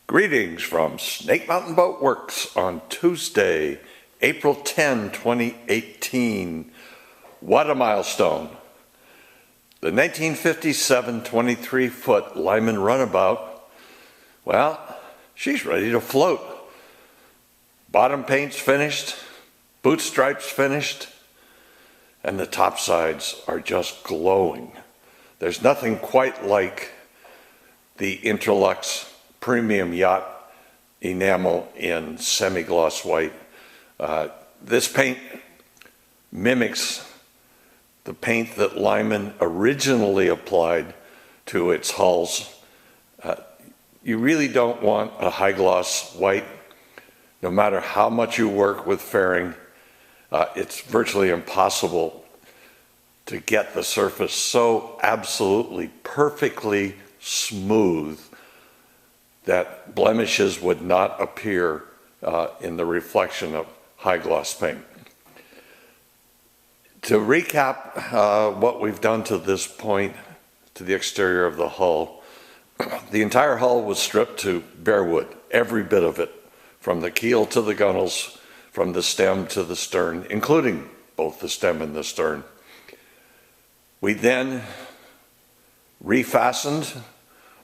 Greetings from Snake Mountain Boat Works on Tuesday, April 10, 2018. What a milestone. The 1957 23-foot Lyman Runabout, well, she's ready to float. Bottom paint's finished, boot stripes finished, and the top sides are just glowing. There's nothing quite like the Interlux Premium Yacht enamel in semi-gloss white. This paint mimics the paint that Lyman originally applied to its hulls. You really don't want a high gloss white. No matter how much you work with fairing, it's virtually impossible to get the surface so absolutely perfectly smooth that blemishes would not appear in the reflection of high gloss paint. To recap what we've done to this point to the exterior of the hull, the entire hull was stripped to bare wood, every bit of it, from the keel to the gunwales, from the stem to the stern, including both the stem and the stern. We then refastened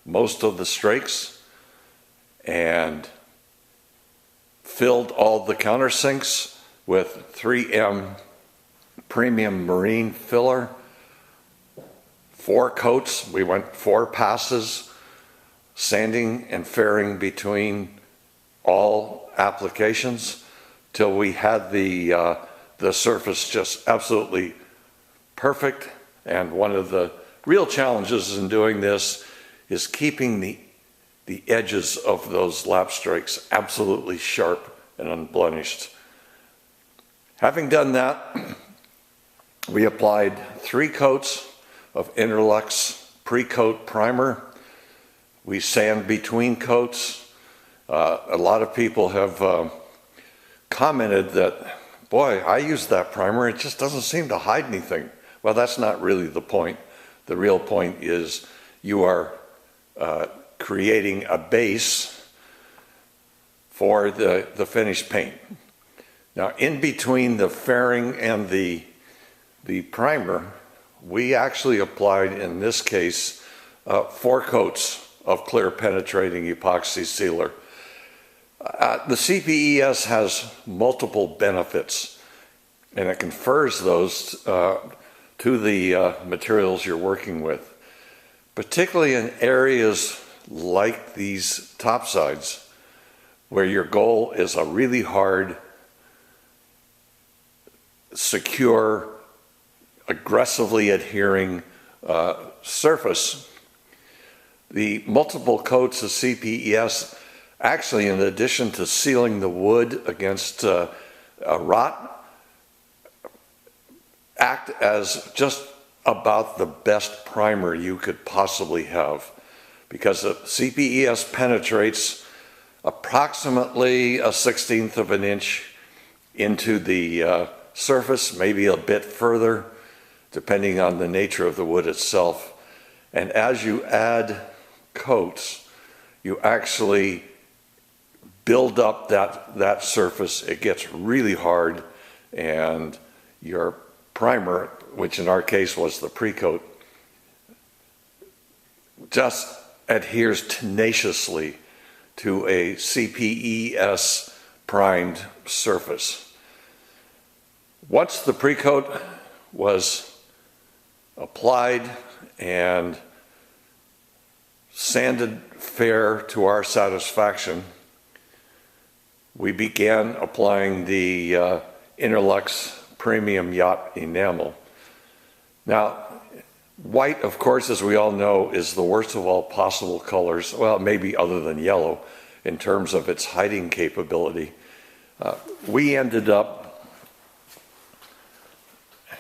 most of the strakes and filled all the countersinks with 3M premium marine filler. 4 coats, we went 4 passes, sanding and fairing between all applications till we had the surface just absolutely perfect. And one of the real challenges in doing this is keeping the edges of those lap strakes absolutely sharp and unblemished. Having done that, we applied 3 coats of Interlux pre-coat primer. We sand between coats. A lot of people have commented that, boy, I use that primer, it just doesn't seem to hide anything. Well, that's not really the point. The real point is you are creating a base for the finished paint. Now, in between the fairing and the primer, we actually applied, in this case, 4 coats of clear penetrating epoxy sealer. The CPES has multiple benefits, and it confers those to the materials you're working with, particularly in areas like these topsides, where your goal is a really hard, secure, aggressively adhering surface. The multiple coats of CPES actually, in addition to sealing the wood against rot, act as just about the best primer you could possibly have, because the CPES penetrates approximately 1/16 of an inch into the surface, maybe a bit further, depending on the nature of the wood itself. And as you add coats, you actually build up that surface. It gets really hard, and your primer, which in our case was the pre-coat, just adheres tenaciously to a CPES primed surface. Once the pre-coat was applied and sanded fair to our satisfaction, we began applying the Interlux Premium Yacht enamel. Now, white, of course, as we all know, is the worst of all possible colors, well, maybe other than yellow, in terms of its hiding capability. We ended up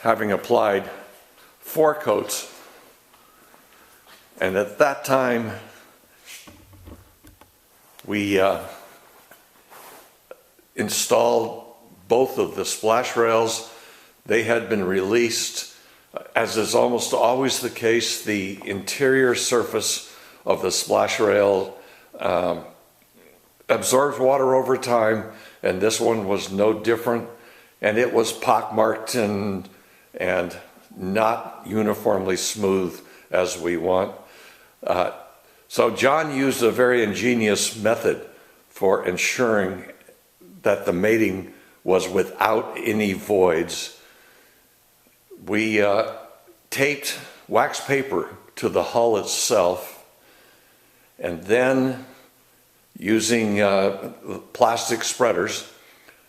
having applied 4 coats, and at that time we installed both of the splash rails. They had been released. As is almost always the case, the interior surface of the splash rail absorbs water over time, and this one was no different, and it was pockmarked and not uniformly smooth as we want. So John used a very ingenious method for ensuring that the mating was without any voids. We taped wax paper to the hull itself, and then using plastic spreaders,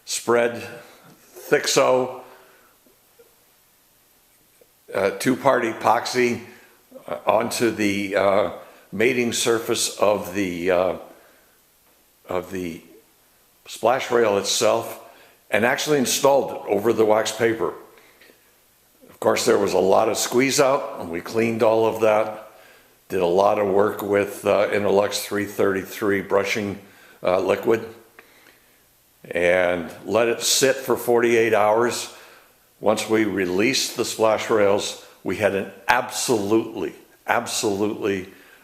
spread Thixo two-part epoxy onto the mating surface of the splash rail itself, and actually installed it over the wax paper. Of course, there was a lot of squeeze out, and we cleaned all of that. Did a lot of work with Interlux 333 brushing liquid, and let it sit for 48 hours. Once we released the splash rails, we had an absolutely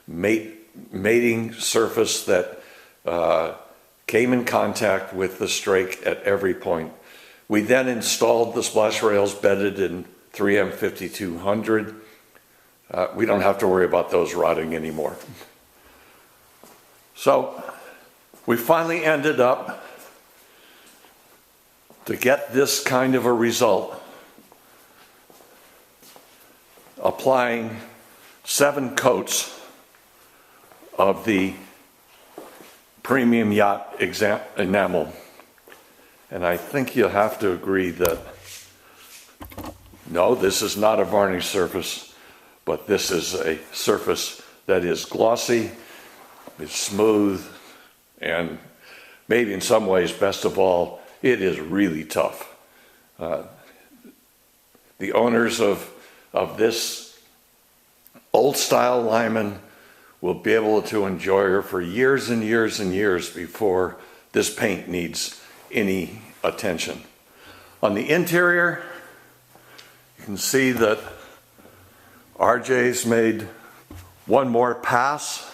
mating surface that came in contact with the strake at every point. We then installed the splash rails bedded in 3M 5200. We don't have to worry about those rotting anymore. So we finally ended up to get this kind of a result, applying 7 coats of the premium yacht enamel. And I think you'll have to agree that no, this is not a varnish surface, but this is a surface that is glossy, is smooth, and maybe in some ways, best of all, it is really tough. The owners of this old style Lyman will be able to enjoy her for years and years and years before this paint needs any attention. On the interior, you can see that RJ's made one more pass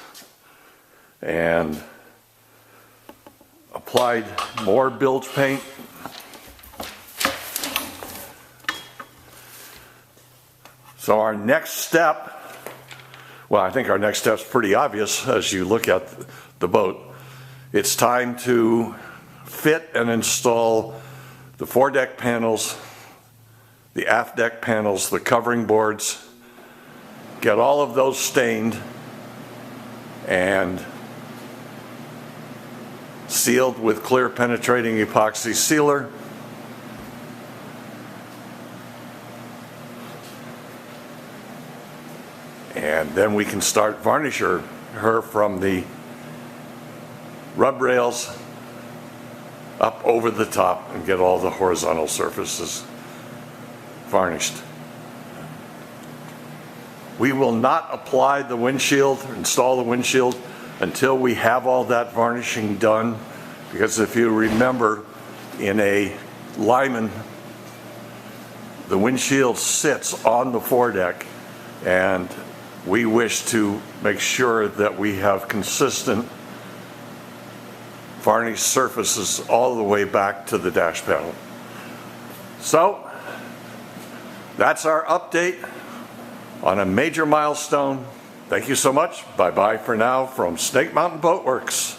and applied more bilge paint. So our next step, well, I think our next step's pretty obvious as you look at the boat. It's time to fit and install the foredeck panels, the aft deck panels, the covering boards, get all of those stained and sealed with clear penetrating epoxy sealer. And then we can start varnishing her from the rub rails up over the top and get all the horizontal surfaces varnished. We will not apply the windshield, install the windshield, until we have all that varnishing done, because if you remember, in a Lyman, the windshield sits on the foredeck, and we wish to make sure that we have consistent varnished surfaces all the way back to the dash panel. So that's our update on a major milestone. Thank you so much. Bye-bye for now from Snake Mountain Boat Works.